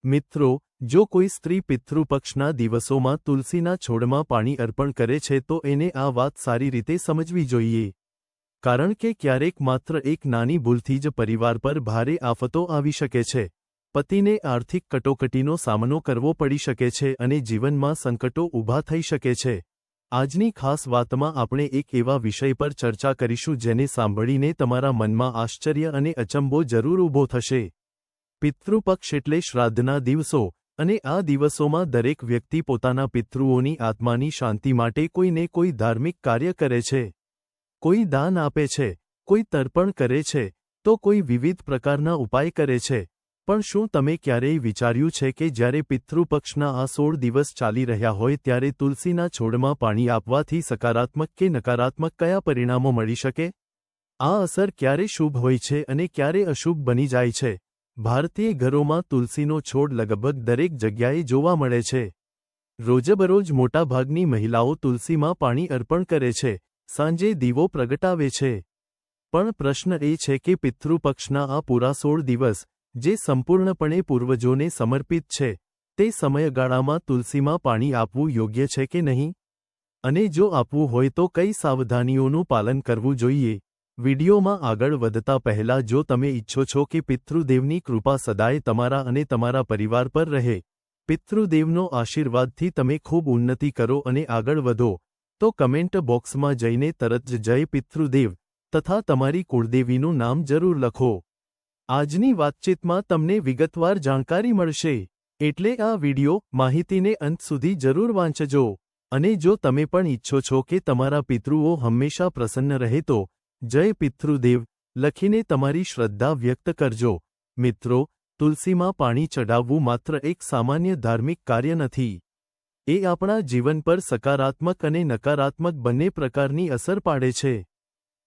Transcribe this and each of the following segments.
મિત્રો, જો કોઈ સ્ત્રી પિતૃપક્ષના દિવસોમાં તુલસીના છોડમાં પાણી અર્પણ કરે છે તો એને આ વાત સારી રીતે સમજવી જોઈએ. કારણ કે ક્યારેક માત્ર એક નાની ભૂલથી જ પરિવાર પર ભારે આફતો આવી શકે છે. પતિને આર્થિક કટોકટીનો સામનો કરવો પડી શકે છે અને જીવનમાં સંકટો ઊભા થઈ શકે છે. આજની ખાસ વાતમાં આપણે એક એવા વિષય પર ચર્ચા કરીશું જેને સાંભળીને તમારા મનમાં આશ્ચર્ય અને અચંબો જરૂર ઊભો થશે. પિતૃપક્ષ એટલે શ્રાદ્ધના દિવસો, અને આ દિવસોમાં દરેક વ્યક્તિ પોતાના પિતૃઓની આત્માની શાંતિ માટે કોઈને કોઈ ધાર્મિક કાર્ય કરે છે. કોઈ દાન આપે છે, કોઈ તર્પણ કરે છે, તો કોઈ વિવિધ પ્રકારના ઉપાય કરે છે. પણ શું તમે ક્યારેય વિચાર્યું છે કે જ્યારે પિતૃપક્ષના આ 16 દિવસ ચાલી રહ્યા હોય ત્યારે તુલસીના છોડમાં પાણી આપવાથી સકારાત્મક કે નકારાત્મક કયા પરિણામો મળી શકે? આ અસર ક્યારે શુભ હોય છે અને ક્યારે અશુભ બની જાય છે? ભારતીય ઘરોમાં તુલસીનો છોડ લગભગ દરેક જગ્યાએ જોવા મળે છે. રોજબરોજ મોટાભાગની મહિલાઓ તુલસીમાં પાણી અર્પણ કરે છે, સાંજે દીવો પ્રગટાવે છે. પણ પ્રશ્ન એ છે કે પિતૃપક્ષના આ પૂરા 16 દિવસ, જે સંપૂર્ણપણે પૂર્વજોને સમર્પિત છે, તે સમયગાળામાં તુલસીમાં પાણી આપવું યોગ્ય છે કે નહીં? અને જો આપવું હોય તો કઈ સાવધાનીઓનું પાલન કરવું જોઈએ? વિડિયોમાં આગળ વધતા પહેલા જો તમે ઈચ્છો છો કે પિતૃદેવની કૃપા સદાય તમારા અને તમારા પરિવાર પર રહે, પિતૃદેવનો આશીર્વાદથી તમે ખૂબ ઉન્નતિ કરો અને આગળ વધો, તો કમેન્ટ બોક્સમાં જઈને તરત જ જય પિતૃદેવ તથા તમારી કુળદેવીનું નામ જરૂર લખો. આજની વાતચીતમાં તમને વિગતવાર જાણકારી મળશે, એટલે આ વિડિયો માહિતીને અંત સુધી જરૂર વાંચજો. અને જો તમે પણ ઈચ્છો છો કે તમારા પિતૃઓ હંમેશા પ્રસન્ન રહે તો જય પિતૃદેવ લખીને તમારી શ્રદ્ધા વ્યક્ત કરજો. મિત્રો, તુલસીમાં પાણી ચઢાવવું માત્ર એક સામાન્ય ધાર્મિક કાર્ય નથી. એ આપણા જીવન પર સકારાત્મક અને નકારાત્મક બંને પ્રકારની અસર પાડે છે.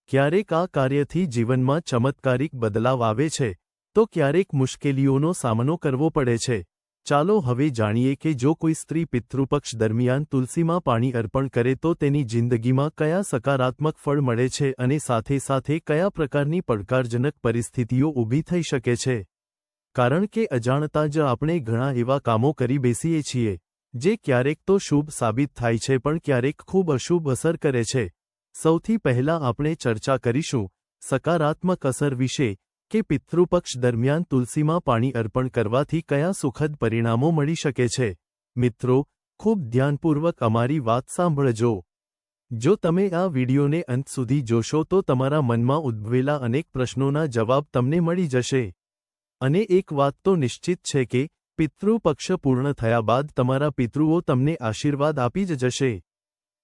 ક્યારેક આ કાર્યથી જીવનમાં ચમત્કારિક બદલાવ આવે છે, તો ક્યારેક મુશ્કેલીઓનો સામનો કરવો પડે છે. ચાલો હવે જાણીએ કે જો કોઈ સ્ત્રી પિતૃપક્ષ દરમિયાન તુલસીમાં પાણી અર્પણ કરે તો તેની જિંદગીમાં કયા સકારાત્મક ફળ મળે છે અને સાથે સાથે કયા પ્રકારની પડકારજનક પરિસ્થિતિઓ ઊભી થઈ શકે છે. કારણ કે અજાણતા જ આપણે ઘણા એવા કામો કરી બેસીએ છીએ, જે ક્યારેક તો શુભ સાબિત થાય છે પણ ક્યારેક ખૂબ અશુભ અસર કરે છે. સૌથી પહેલા આપણે ચર્ચા કરીશું સકારાત્મક અસર વિશે, કે પિતૃપક્ષ દરમિયાન તુલસીમાં પાણી અર્પણ કરવાથી કયા સુખદ પરિણામો મળી શકે છે. મિત્રો, ખૂબ ધ્યાનપૂર્વક અમારી વાત સાંભળજો. જો તમે આ વિડિયોને અંત સુધી જોશો તો તમારા મનમાં ઉદ્ભવેલા અનેક પ્રશ્નોના જવાબ તમને મળી જશે. અને એક વાત તો નિશ્ચિત છે કે પિતૃપક્ષ પૂર્ણ થયા બાદ તમારા પિતૃઓ તમને આશીર્વાદ આપી જ જશે.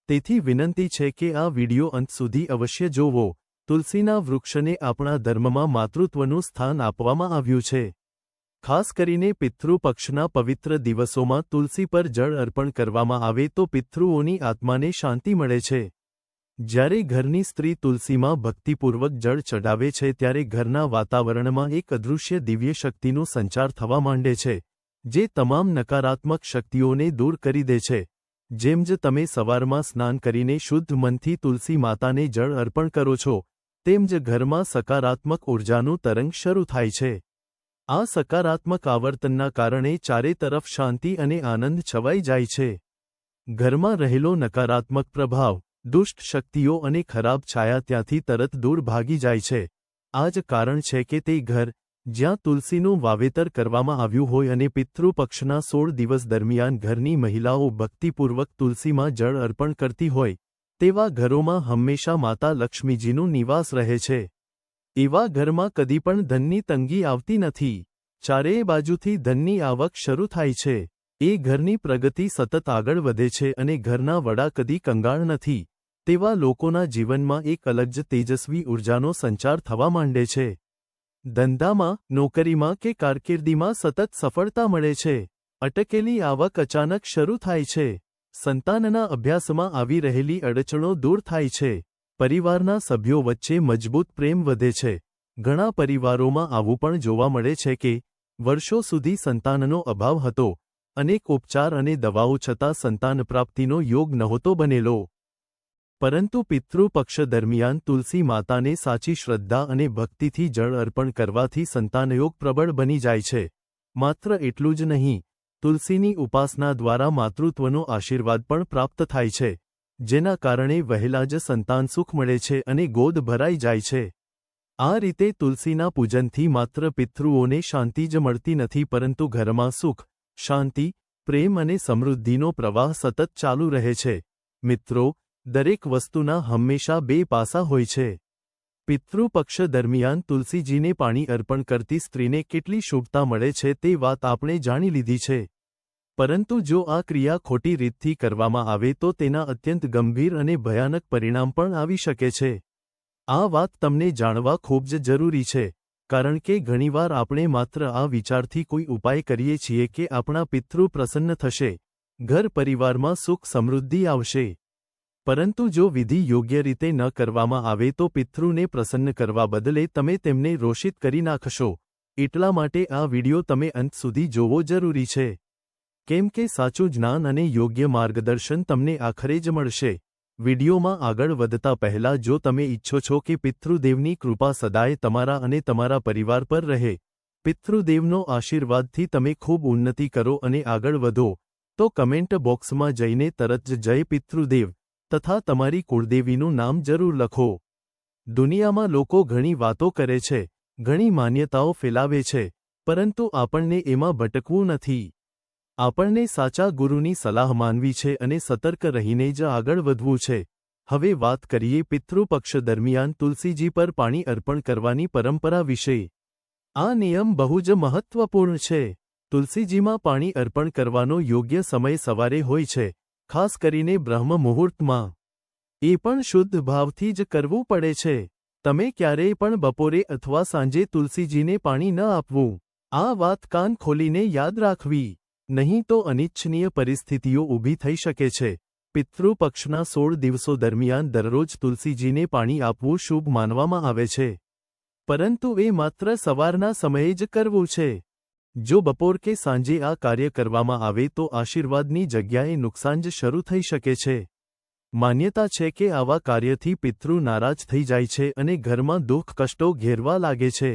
તેથી વિનંતી છે કે આ વિડિયો અંત સુધી અવશ્ય જોવો. તુલસીના વૃક્ષને આપણા ધર્મમાં માતૃત્વનું સ્થાન આપવામાં આવ્યું છે. ખાસ કરીને પિતૃપક્ષના પવિત્ર દિવસોમાં તુલસી પર જળ અર્પણ કરવામાં આવે તો પિતૃઓની આત્માને શાંતિ મળે છે. જ્યારે ઘરની સ્ત્રી તુલસીમાં ભક્તિપૂર્વક જળ ચઢાવે છે ત્યારે ઘરના વાતાવરણમાં એક અદૃશ્ય દિવ્ય શક્તિનો સંચાર થવા માંડે છે, જે તમામ નકારાત્મક શક્તિઓને દૂર કરી દે છે. જેમ જ તમે સવારમાં સ્નાન કરીને શુદ્ધ મનથી તુલસી માતાને જળ અર્પણ કરો છો, તેમ જ ઘરમાં સકારાત્મક ઊર્જાનું તરંગ શરૂ થાય છે. આ સકારાત્મક આવર્તનના કારણે ચારે તરફ શાંતિ અને આનંદ છવાઈ જાય છે. ઘરમાં રહેલો નકારાત્મક પ્રભાવ, દુષ્ટ શક્તિઓ અને ખરાબ છાયા ત્યાંથી તરત દૂર ભાગી જાય છે. આ જ કારણ છે કે તે ઘર, જ્યાં તુલસીનું વાવેતર કરવામાં આવ્યું હોય અને પિતૃપક્ષના 16 દિવસ દરમિયાન ઘરની મહિલાઓ ભક્તિપૂર્વક તુલસીમાં જળ અર્પણ કરતી હોય, તેવા ઘરોમાં હંમેશા માતા લક્ષ્મીજીનું નિવાસ રહે છે. એવા ઘરમાં કદી પણ ધનની તંગી આવતી નથી. ચારેય બાજુથી ધનની આવક શરૂ થાય છે. એ ઘરની પ્રગતિ સતત આગળ વધે છે અને ઘરના વડા કદી કંગાળ નથી. તેવા લોકોના જીવનમાં એક અલગ જ તેજસ્વી ઊર્જાનો સંચાર થવા માંડે છે. ધંધામાં, નોકરીમાં કે કારકિર્દીમાં સતત સફળતા મળે છે. અટકેલી આવક અચાનક શરૂ થાય છે. સંતાનના અભ્યાસમાં આવી રહેલી અડચણો દૂર થાય છે. પરિવારના સભ્યો વચ્ચે મજબૂત પ્રેમ વધે છે. ઘણા પરિવારોમાં આવું પણ જોવા મળે છે કે વર્ષો સુધી સંતાનનો અભાવ હતો, અનેક ઉપચાર અને દવાઓ છતાં સંતાન પ્રાપ્તિનો યોગ નહોતો બનેલો. પરંતુ પિતૃપક્ષ દરમિયાન તુલસી માતાને સાચી શ્રદ્ધા અને ભક્તિથી જળ અર્પણ કરવાથી સંતાનયોગ પ્રબળ બની જાય છે. માત્ર એટલું જ નહીં, તુલસીની ઉપાસના દ્વારા માતૃત્વનો આશીર્વાદ પણ પ્રાપ્ત થાય છે, જેના કારણે વહેલા જ સંતાન સુખ મળે છે અને ગોદ ભરાઈ જાય છે. આ રીતે તુલસીના પૂજનથી માત્ર પિતૃઓને શાંતિ જ મળતી નથી પરંતુ ઘરમાં સુખ, શાંતિ, પ્રેમ અને સમૃદ્ધિનો પ્રવાહ સતત ચાલુ રહે છે. મિત્રો, દરેક વસ્તુના હંમેશા બે પાસા હોય છે. પિતૃપક્ષ દરમિયાન તુલસીજીને પાણી અર્પણ કરતી સ્ત્રીને કેટલી શુભતા મળે છે તે વાત આપણે જાણી લીધી છે. પરંતુ જો આ ક્રિયા ખોટી રીતથી કરવામાં આવે તો તેના અત્યંત ગંભીર અને ભયાનક પરિણામ પણ આવી શકે છે. આ વાત તમને જાણવા ખૂબ જ જરૂરી છે, કારણ કે ઘણીવાર આપણે માત્ર આ વિચારથી કોઈ ઉપાય કરીએ છીએ કે આપણા પિતૃ પ્રસન્ન થશે, ઘર પરિવારમાં સુખ સમૃદ્ધિ આવશે. પરંતુ જો વિધિ યોગ્ય રીતે ન કરવામાં આવે તો પિતૃને પ્રસન્ન કરવા બદલે તમે તેમને રોષિત કરી નાખશો. એટલા માટે આ વિડિયો તમે અંત સુધી જોવો જરૂરી છે, કેમ કે સાચું જ્ઞાન અને યોગ્ય માર્ગદર્શન તમને આખરે જ મળશે. વિડિયોમાં આગળ વધતા પહેલા જો તમે ઈચ્છો છો કે પિતૃદેવની કૃપા સદાય તમારા અને તમારા પરિવાર પર રહે, પિતૃદેવનો આશીર્વાદથી તમે ખૂબ ઉન્નતિ કરો અને આગળ વધો, તો કમેન્ટ બોક્સમાં જઈને તરત જ જય પિતૃદેવ તથા તમારી કુળદેવીનું નામ જરૂર લખો. દુનિયામાં લોકો ઘણી વાતો કરે છે, ઘણી માન્યતાઓ ફેલાવે છે, પરંતુ આપણને એમાં ભટકવું નથી. આપણને સાચા ગુરુની સલાહ માનવી છે અને સતર્ક રહીને જ આગળ વધવું છે. હવે વાત કરીએ પિતૃપક્ષ દરમિયાન તુલસીજી પર પાણી અર્પણ કરવાની પરંપરા વિશે. આ નિયમ બહુ જ મહત્વપૂર્ણ છે. તુલસીજીમાં પાણી અર્પણ કરવાનો યોગ્ય સમય સવારે હોય છે, ખાસ કરીને બ્રહ્મ મુહૂર્તમાં. એ પણ શુદ્ધ ભાવથી જ કરવું પડે છે. તમે ક્યારેય પણ બપોરે અથવા સાંજે તુલસીજીને પાણી ન આપવું. આ વાત કાન ખોલીને યાદ રાખવી, નહીં તો અનિચ્છનીય પરિસ્થિતિઓ ઊભી થઈ શકે છે. પિતૃપક્ષના 16 દિવસો દરમિયાન દરરોજ તુલસીજીને પાણી આપવું શુભ માનવામાં આવે છે. પરંતુ એ માત્ર સવારના સમયે જ કરવું છે. જો બપોર કે સાંજે આ કાર્ય કરવામાં આવે તો આશીર્વાદની જગ્યાએ નુકસાન જ શરૂ થઈ શકે છે. માન્યતા છે કે આવા કાર્યથી પિતૃ નારાજ થઈ જાય છે અને ઘરમાં દુઃખ કષ્ટો ઘેરવા લાગે છે.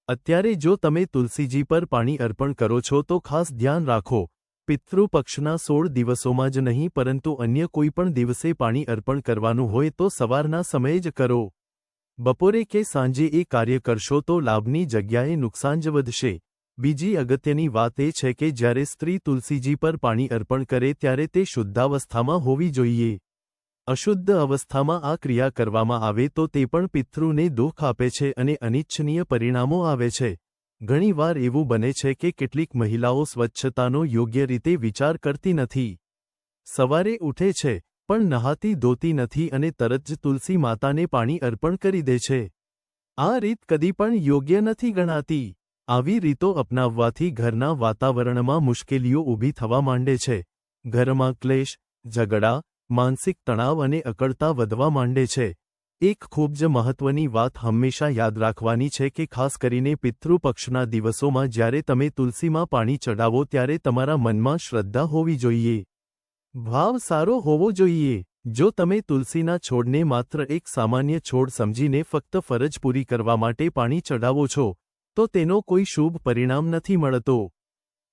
અત્યારે જો તમે તુલસીજી પર પાણી અર્પણ કરો છો તો ખાસ ધ્યાન રાખો, પિતૃપક્ષના 16 દિવસોમાં જ નહીં પરંતુ અન્ય કોઈ પણ દિવસે પાણી અર્પણ કરવાનું હોય તો સવારના સમયે જ કરો. બપોરે કે સાંજે એ કાર્ય કરશો તો લાભની જગ્યાએ નુકસાન જ વધશે. બીજી અગત્યની વાત એ છે કે જ્યારે સ્ત્રી તુલસીજી પર પાણી અર્પણ કરે ત્યારે તે શુદ્ધાવસ્થામાં હોવી જોઈએ. અશુદ્ધ અવસ્થામાં આ ક્રિયા કરવામાં આવે તો તે પણ પિતૃને દુઃખ આપે છે અને અનિચ્છનીય પરિણામો આવે છે. ઘણીવાર એવું બને છે કે કેટલીક મહિલાઓ સ્વચ્છતાનો યોગ્ય રીતે વિચાર કરતી નથી. સવારે ઉઠે છે, પણ નહાતી ધોતી નથી અને તરત જ તુલસી માતાને પાણી અર્પણ કરી દે છે. આ રીત કદી પણ યોગ્ય નથી ગણાતી. આવી રીતો અપનાવવાથી ઘરના વાતાવરણમાં મુશ્કેલીઓ ઊભી થવા માંડે છે. ઘરમાં ક્લેશ, ઝઘડા, માનસિક તણાવ અને અકળતા વધવા માંડે છે. એક ખૂબ જ મહત્વની વાત હંમેશા યાદ રાખવાની છે કે ખાસ કરીને પિતૃપક્ષના દિવસોમાં જ્યારે તમે તુલસીમાં પાણી ચડાવો ત્યારે તમારા મનમાં શ્રદ્ધા હોવી જોઈએ. ભાવ સારો હોવો જોઈએ. જો તમે તુલસીના છોડને માત્ર એક સામાન્ય છોડ સમજીને ફક્ત ફરજ પૂરી કરવા માટે પાણી ચડાવો છો, તો તેનો કોઈ શુભ પરિણામ નથી મળતો.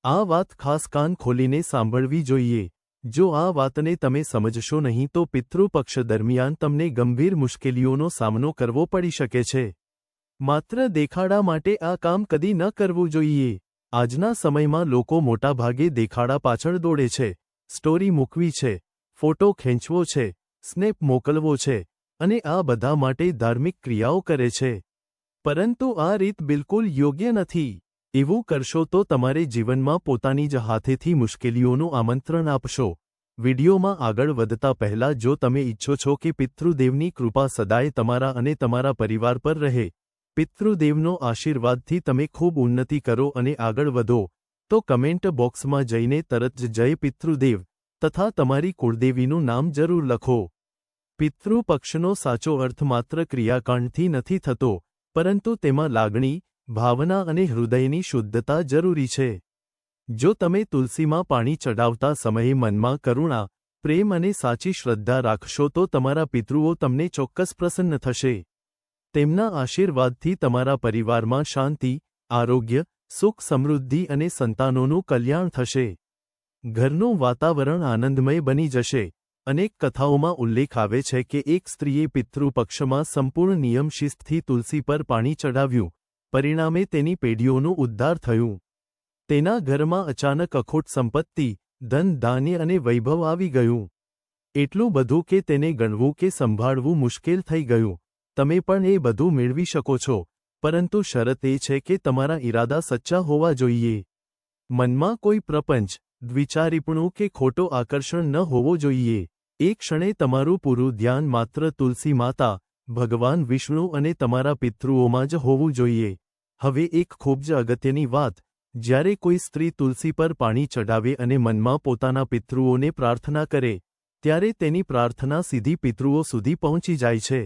આ વાત ખાસ કાન ખોલીને સાંભળવી જોઈએ. જો આ વાતને તમે સમજશો નહીં તો પિતૃપક્ષ દરમિયાન તમને ગંભીર મુશ્કેલીઓનો સામનો કરવો પડી શકે છે. માત્ર દેખાડા માટે આ કામ કદી ન કરવું જોઈએ. આજના સમયમાં લોકો મોટાભાગે દેખાડા પાછળ દોડે છે. સ્ટોરી મૂકવી છે, ફોટો ખેંચવો છે, સ્નેપ મોકલવો છે, અને આ બધા માટે ધાર્મિક ક્રિયાઓ કરે છે. પરંતુ આ રીત બિલકુલ યોગ્ય નથી. એવું કરશો તો તમારે જીવનમાં પોતાની જ હાથેથી મુશ્કેલીઓનું આમંત્રણ આપશો. વિડિયોમાં આગળ વધતા પહેલા જો તમે ઈચ્છો છો કે પિતૃદેવની કૃપા સદાય તમારા અને તમારા પરિવાર પર રહે, પિતૃદેવનો આશીર્વાદથી તમે ખૂબ ઉન્નતિ કરો અને આગળ વધો, તો કમેન્ટ બોક્સમાં જઈને તરત જ જય પિતૃદેવ તથા તમારી કુળદેવીનું નામ જરૂર લખો. પિતૃપક્ષનો સાચો અર્થ માત્ર ક્રિયાકાંડથી નથી થતો, પરંતુ તેમાં લાગણી, ભાવના અને હૃદયની શુદ્ધતા જરૂરી છે. જો તમે તુલસીમાં પાણી ચડાવતા સમયે મનમાં કરુણા, પ્રેમ અને સાચી શ્રદ્ધા રાખશો તો તમારા પિતૃઓ તમને ચોક્કસ પ્રસન્ન થશે. તેમના આશીર્વાદથી તમારા પરિવારમાં શાંતિ, આરોગ્ય, સુખ સમૃદ્ધિ અને સંતાનોનું કલ્યાણ થશે. ઘરનું વાતાવરણ આનંદમય બની જશે. અનેક કથાઓમાં ઉલ્લેખ આવે છે કે એક સ્ત્રીએ પિતૃપક્ષમાં સંપૂર્ણ નિયમ શિસ્તથી તુલસી પર પાણી ચડાવ્યું, પરિણામે તેની પેઢીઓનું ઉદ્ધાર થયું. તેના ઘરમાં અચાનક અખૂટ સંપત્તિ, ધન ધાન્ય અને વૈભવ આવી ગયું. એટલું બધું કે તેને ગણવું કે સંભાળવું મુશ્કેલ થઈ ગયું. તમે પણ એ બધું મેળવી શકો છો, પરંતુ શરત એ છે કે તમારા ઈરાદા સચ્ચા હોવા જોઈએ. મનમાં કોઈ પ્રપંચ, દ્વિચારીપણું કે ખોટો આકર્ષણ ન હોવો જોઈએ. એક ક્ષણે તમારું પૂરું ધ્યાન માત્ર તુલસી માતા, ભગવાન વિષ્ણુ અને તમારા પિતૃઓમાં જ હોવું જોઈએ. હવે એક ખૂબ જ અગત્યની વાત, જ્યારે કોઈ સ્ત્રી તુલસી પર પાણી ચડાવે અને મનમાં પોતાના પિતૃઓને પ્રાર્થના કરે, ત્યારે તેની પ્રાર્થના સીધી પિતૃઓ સુધી પહોંચી જાય છે.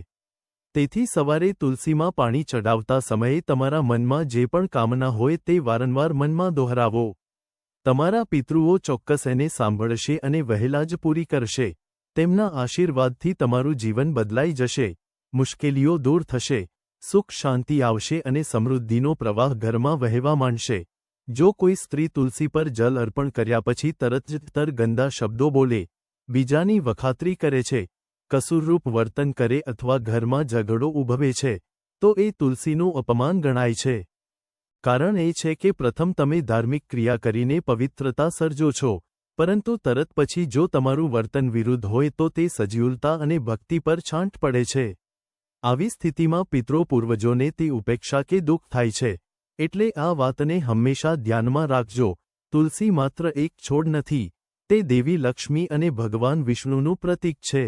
તેથી સવારે તુલસીમાં પાણી ચડાવતા સમયે તમારા મનમાં જે પણ કામના હોય તે વારંવાર મનમાં દોહરાવો. તમારા પિતૃઓ ચોક્કસ એને સાંભળશે અને વહેલા જ પૂરી કરશે. તેમના આશીર્વાદથી તમારું જીવન બદલાઈ જશે, મુશ્કેલીઓ દૂર થશે, સુખ શાંતિ આવશે અને સમૃદ્ધિનો પ્રવાહ ઘરમાં વહેવા માંડશે. જો કોઈ સ્ત્રી તુલસી પર જલ અર્પણ કર્યા પછી તરત જ ગંદા શબ્દો બોલે, બીજાની વખાતરી કરે છે, કસૂરરૂપ વર્તન કરે અથવા ઘરમાં ઝઘડો ઉભવે છે, તો એ તુલસીનું અપમાન ગણાય છે. કારણ એ છે કે પ્રથમ તમે ધાર્મિક ક્રિયા કરીને પવિત્રતા સર્જો છો, પરંતુ તરત પછી જો તમારું વર્તન વિરુદ્ધ હોય તો તે સજીવતા અને ભક્તિ પર છાંટ પડે છે. આવી સ્થિતિમાં પિતૃ પૂર્વજોને તે ઉપેક્ષા કે દુઃખ થાય છે. એટલે આ વાતને હંમેશા ધ્યાનમાં રાખજો. તુલસી માત્ર એક છોડ નથી, તે દેવી લક્ષ્મી અને ભગવાન વિષ્ણુનું પ્રતીક છે.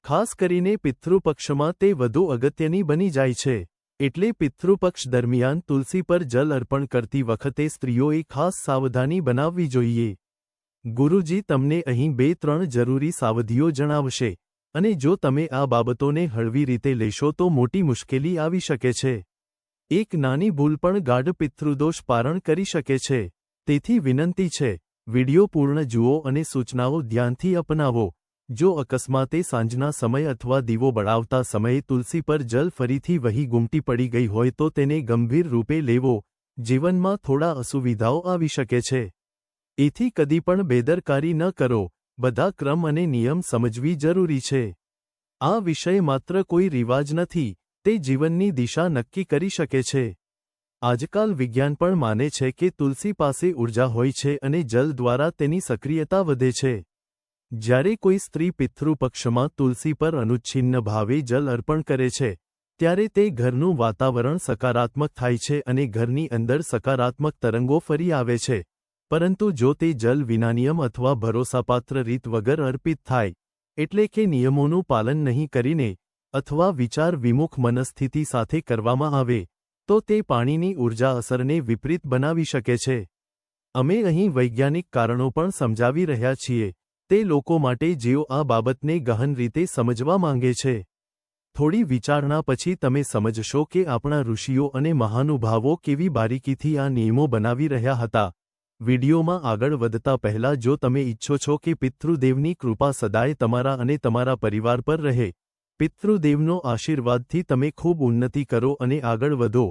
ખાસ કરીને પિતૃપક્ષમાં તે વધુ અગત્યની બની જાય છે. એટલે પિતૃપક્ષ દરમિયાન તુલસી પર જલ અર્પણ કરતી વખતે સ્ત્રીઓએ ખાસ સાવધાની બનાવવી જોઈએ. ગુરુજી તમને અહીં 2-3 જરૂરી સાવધિઓ જણાવશે, અને જો તમે આ બાબતોને હળવી રીતે લેશો તો મોટી મુશ્કેલી આવી શકે છે. એક નાની ભૂલ પણ ગાઢ પિતૃદોષ પારણ કરી શકે છે. તેથી વિનંતી છે, વિડિયો પૂર્ણ જુઓ અને સૂચનાઓ ધ્યાનથી અપનાવો. જો અકસ્માતે સાંજના સમય અથવા દીવો બળાવતા સમયે તુલસી પર જલ ફરીથી વહી ગુમટી પડી ગઈ હોય તો તેને ગંભીર રૂપે લેવો. જીવનમાં થોડા અસુવિધાઓ આવી શકે છે. એથી કદી પણ બેદરકારી ન કરો. બધા ક્રમ અને નિયમ સમજવી જરૂરી છે. આ વિષય માત્ર કોઈ રિવાજ નથી, તે જીવનની દિશા નક્કી કરી શકે છે. આજકાલ વિજ્ઞાન પણ માને છે કે તુલસી પાસે ઊર્જા હોય છે અને જલ દ્વારા તેની સક્રિયતા વધે છે. જ્યારે કોઈ સ્ત્રી પિતૃપક્ષમાં તુલસી પર અનુચ્છિન્ન ભાવે જલ અર્પણ કરે છે, ત્યારે તે ઘરનું વાતાવરણ સકારાત્મક થાય છે અને ઘરની અંદર સકારાત્મક તરંગો ફરી આવે છે. પરંતુ જો તે જલ વિના નિયમ અથવા ભરોસાપાત્ર રીત વગર અર્પિત થાય, એટલે કે નિયમોનું પાલન નહીં કરીને, અથવા વિચાર વિમુખ મનસ્થિતિ સાથે કરવામાં આવે, તો તે પાણીની ઊર્જા અસરને વિપરીત બનાવી શકે છે. અમે અહીં વૈજ્ઞાનિક કારણો પણ સમજાવી રહ્યા છીએ, તે લોકો માટે જેઓ આ બાબતને ગહન રીતે સમજવા માંગે છે. થોડી વિચારણા પછી તમે સમજશો કે આપણા ઋષિઓ અને મહાનુભાવો કેવી બારીકીથી આ નિયમો બનાવી રહ્યા હતા. વિડિયોમાં આગળ વધતા પહેલા જો તમે ઈચ્છો છો કે પિતૃદેવની કૃપા સદાય તમારા અને તમારા પરિવાર પર રહે, પિતૃદેવનો આશીર્વાદથી તમે ખૂબ ઉન્નતિ કરો અને આગળ વધો,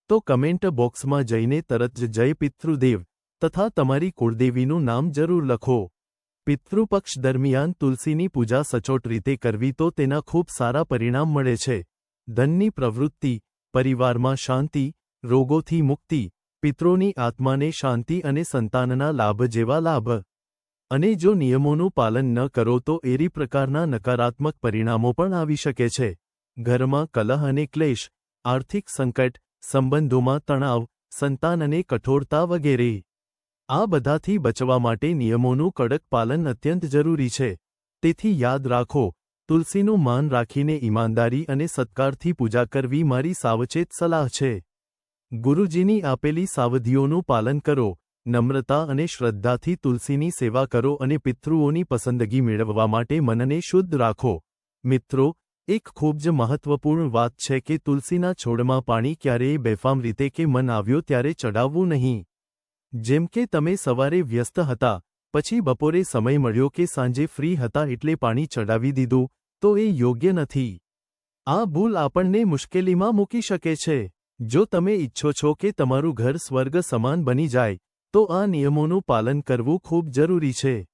તો કમેન્ટ બોક્સમાં જઈને તરત જ જય પિતૃદેવ તથા તમારી કુળદેવીનું નામ જરૂર લખો. પિતૃપક્ષ દરમિયાન તુલસીની પૂજા સચોટ રીતે કરવી તો તેના ખૂબ સારા પરિણામ મળે છે. ધનની પ્રવૃત્તિ, પરિવારમાં શાંતિ, રોગોથી મુક્તિ, પિતૃની આત્માને શાંતિ અને સંતાનના લાભ જેવા લાભ. અને જો નિયમોનું પાલન ન કરો તો એરી પ્રકારના નકારાત્મક પરિણામો પણ આવી શકે છે. ઘરમાં કલહ અને ક્લેશ, આર્થિક સંકટ, સંબંધોમાં તણાવ, સંતાન અને કઠોરતા વગેરે. આ બધાથી બચવા માટે નિયમોનું કડક પાલન અત્યંત જરૂરી છે. તેથી યાદ રાખો, તુલસીનું માન રાખીને ઈમાનદારી અને સત્કારથી પૂજા કરવી મારી સાવચેત સલાહ છે. ગુરુજીની આપેલી સાવધિઓનું પાલન કરો, નમ્રતા અને શ્રદ્ધાથી તુલસીની સેવા કરો અને પિતૃઓની પસંદગી મેળવવા માટે મનને શુદ્ધ રાખો. મિત્રો, એક ખૂબ જ મહત્વપૂર્ણ વાત છે કે તુલસીના છોડમાં પાણી ક્યારેય બેફામ રીતે કે મન આવ્યો ત્યારે ચડાવવું નહીં. જેમ કે તમે સવારે વ્યસ્ત હતા, પછી બપોરે સમય મળ્યો કે સાંજે ફ્રી હતા એટલે પાણી ચડાવી દીધું, તો એ યોગ્ય નથી. આ ભૂલ આપણને મુશ્કેલીમાં મૂકી શકે છે. જો તમે ઈચ્છો છો કે તમારું ઘર સ્વર્ગ સમાન બની જાય, તો આ નિયમોનું પાલન કરવું ખૂબ જરૂરી છે.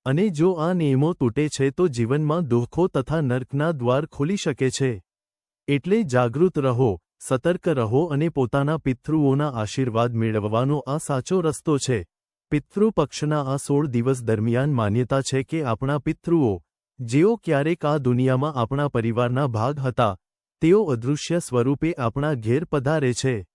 અને જો આ નિયમો તૂટે છે તો જીવનમાં દુઃખો તથા નર્કના દ્વાર ખુલી શકે છે. એટલે જાગૃત રહો, સતર્ક રહો અને પોતાના પિતૃઓના આશીર્વાદ મેળવવાનો આ સાચો રસ્તો છે. પિતૃપક્ષના આ 16 દિવસ દરમિયાન માન્યતા છે કે આપણા પિતૃઓ, જેઓ ક્યારેક આ દુનિયામાં આપણા પરિવારના ભાગ હતા, તેઓ અદૃશ્ય સ્વરૂપે આપણા ઘેર પધારે છે.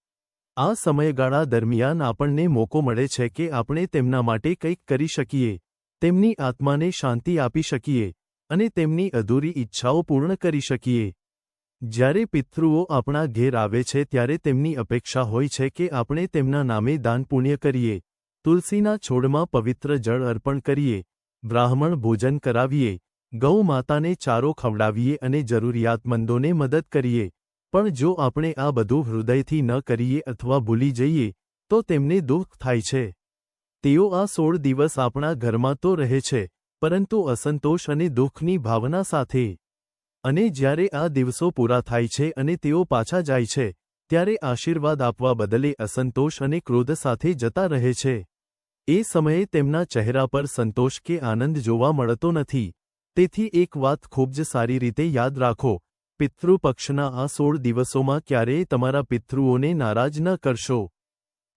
આ સમયગાળા દરમિયાન આપણને મોકો મળે છે કે આપણે તેમના માટે કંઈક કરી શકીએ, તેમની આત્માને શાંતિ આપી શકીએ અને તેમની અધૂરી ઈચ્છાઓ પૂર્ણ કરી શકીએ. જ્યારે પિતૃઓ આપણા ઘેર આવે છે ત્યારે તેમની અપેક્ષા હોય છે કે આપણે તેમના નામે દાન પુણ્ય કરીએ, તુલસીના છોડમાં પવિત્ર જળ અર્પણ કરીએ, બ્રાહ્મણ ભોજન કરાવીએ, ગૌ માતાને ચારો ખવડાવીએ અને જરૂરિયાતમંદોને મદદ કરીએ. પણ જો આપણે આ બધું હૃદયથી ન કરીએ અથવા ભૂલી જઈએ, તો તેમને દુઃખ થાય છે. તેઓ આ 16 દિવસ આપણા ઘરમાં તો રહે છે, પરંતુ અસંતોષ અને દુઃખની ભાવના સાથે. અને જ્યારે આ દિવસો પૂરા થાય છે અને તેઓ પાછા જાય છે, ત્યારે આશીર્વાદ આપવા બદલે અસંતોષ અને ક્રોધ સાથે જતા રહે છે. એ સમયે તેમના ચહેરા પર સંતોષ કે આનંદ જોવા મળતો નથી. તેથી એક વાત ખૂબ જ સારી રીતે યાદ રાખો, પિતૃપક્ષના આ 16 દિવસોમાં ક્યારેય તમારા પિતૃઓને નારાજ ન કરશો.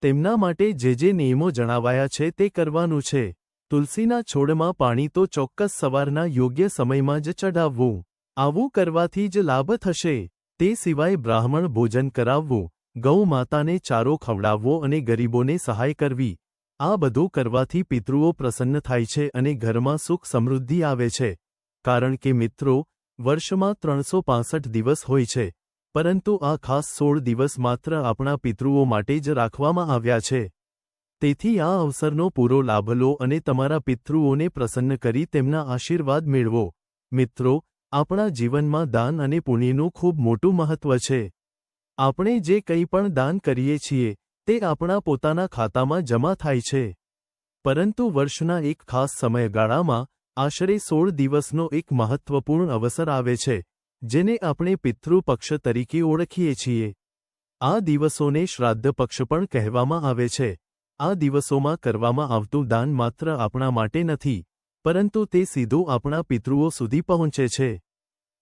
તેમના માટે જે નિયમો જણાવાયા છે તે કરવાનું છે. તુલસીના છોડમાં પાણી તો ચોક્કસ સવારના યોગ્ય સમયમાં જ ચઢાવવું. આવું કરવાથી જ લાભ થશે. તે સિવાય બ્રાહ્મણ ભોજન કરાવવું, ગૌ માતાને ચારો ખવડાવવો અને ગરીબોને સહાય કરવી. આ બધું કરવાથી પિતૃઓ પ્રસન્ન થાય છે અને ઘરમાં સુખ સમૃદ્ધિ આવે છે. કારણ કે મિત્રો, વર્ષમાં 365 દિવસ હોય છે, પરંતુ આ ખાસ 16 દિવસ માત્ર આપણા પિતૃઓ માટે જ રાખવામાં આવ્યા છે. તેથી આ અવસરનો પૂરો લાભ લો અને તમારા પિતૃઓને પ્રસન્ન કરી તેમના આશીર્વાદ મેળવો. મિત્રો, આપણા જીવનમાં દાન અને પુણ્યનું ખૂબ મોટું મહત્વ છે. આપણે જે કંઈ પણ દાન કરીએ છીએ, તે આપણા પોતાના ખાતામાં જમા થાય છે. પરંતુ વર્ષના એક ખાસ સમયગાળામાં આશરે 16 દિવસનો એક મહત્વપૂર્ણ અવસર આવે છે, જેને આપણે પિતૃપક્ષ તરીકે ઓળખીએ છીએ. આ દિવસોને શ્રાદ્ધ પક્ષ પણ કહેવામાં આવે છે. આ દિવસોમાં કરવામાં આવતું દાન માત્ર આપણા માટે નથી, પરંતુ તે સીધું આપણા પિતૃઓ સુધી પહોંચે છે.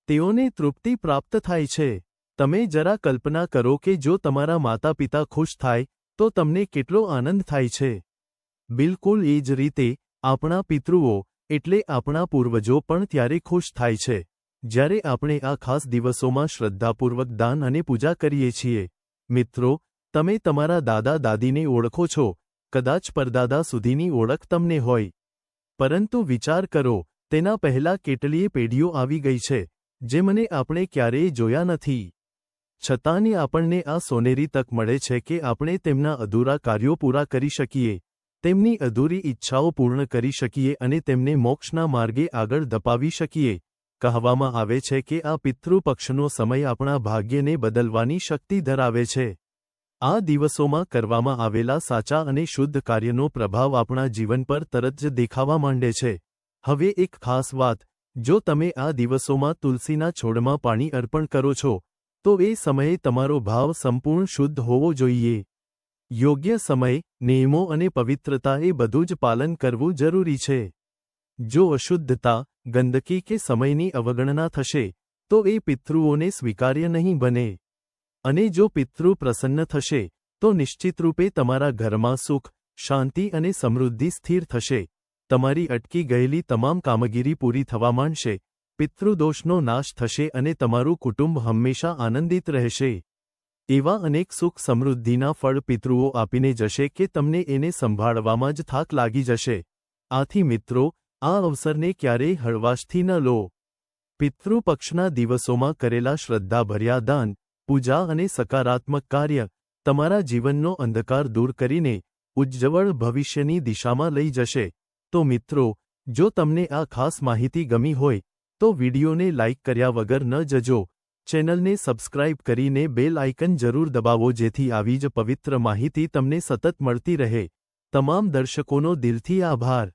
તેઓને તૃપ્તિ પ્રાપ્ત થાય છે. તમે જરા કલ્પના કરો કે જો તમારા માતા-પિતા ખુશ થાય, તો તમને કેટલો આનંદ થાય છે. બિલકુલ એ જ રીતે, આપણા પિતૃઓ, એટલે આપણા પૂર્વજો પણ ત્યારે ખુશ થાય છે, જ્યારે આપણે આ ખાસ દિવસોમાં શ્રદ્ધાપૂર્વક દાન અને પૂજા કરીએ છીએ. મિત્રો, તમે તમારા દાદા-દાદીને ઓળખો છો, કદાચ પરદાદા સુધીની ઓળખ તમને હોય. પરંતુ વિચાર કરો, તેના પહેલાં કેટલીય પેઢીઓ આવી ગઈ છે, જેમને આપણે ક્યારેય જોયા નથી. છતાંય આપણને આ સોનેરી તક મળે છે કે આપણે તેમના અધૂરા કાર્યો પૂરા કરી શકીએ, તેમની અધૂરી ઈચ્છાઓ પૂર્ણ કરી શકીએ અને તેમને મોક્ષના માર્ગે આગળ ધપાવી શકીએ. કહેવામાં આવે છે કે આ પિતૃપક્ષનો સમય આપણા ભાગ્યને બદલવાની શક્તિ ધરાવે છે. આ દિવસોમાં કરવામાં આવેલા સાચા અને શુદ્ધ કાર્યનો પ્રભાવ આપણા જીવન પર તરત જ દેખાવા માંડે છે. હવે એક ખાસ વાત, જો તમે આ દિવસોમાં તુલસીના છોડમાં પાણી અર્પણ કરો છો, તો એ સમયે તમારો ભાવ સંપૂર્ણ શુદ્ધ હોવો જોઈએ. યોગ્ય સમય, નિયમો અને પવિત્રતા એ બધું જ પાલન કરવું જરૂરી છે. જો અશુદ્ધતા, ગંદકી કે સમયની અવગણના થશે, તો એ પિતૃઓને સ્વીકાર્ય નહીં બને. અને જો પિતૃ પ્રસન્ન થશે, તો નિશ્ચિતરૂપે તમારા ઘરમાં સુખ, શાંતિ અને સમૃદ્ધિ સ્થિર થશે. તમારી અટકી ગયેલી તમામ કામગીરી પૂરી થવા માંડશે, પિતૃદોષનો નાશ થશે અને તમારું કુટુંબ હંમેશા આનંદિત રહેશે. એવા અનેક સુખ સમૃદ્ધિના ફળ પિતૃઓ આપીને જશે કે તમને એને સંભાળવામાં જ થાક લાગી જશે. આથી મિત્રો, આ અવસરને ક્યારેય હળવાશથી ન લો. પિતૃપક્ષના દિવસોમાં કરેલા શ્રદ્ધાભર્યા દાન, પૂજા અને સકારાત્મક કાર્ય, તમારા જીવનનો અંધકાર દૂર કરીને, ઉજ્જવળ ભવિષ્યની દિશામાં લઈ જશે. તો મિત્રો, જો તમને આ ખાસ માહિતી ગમી હોય, તો વિડીયોને લાઇક કર્યા વગર ન જજો. ચેનલને સબસ્ક્રાઇબ કરીને બેલ આઇકન જરૂર દબાવો જેથી આવી જ પવિત્ર માહિતી તમને સતત મળતી રહે. તમામ દર્શકોનો દિલથી આભાર.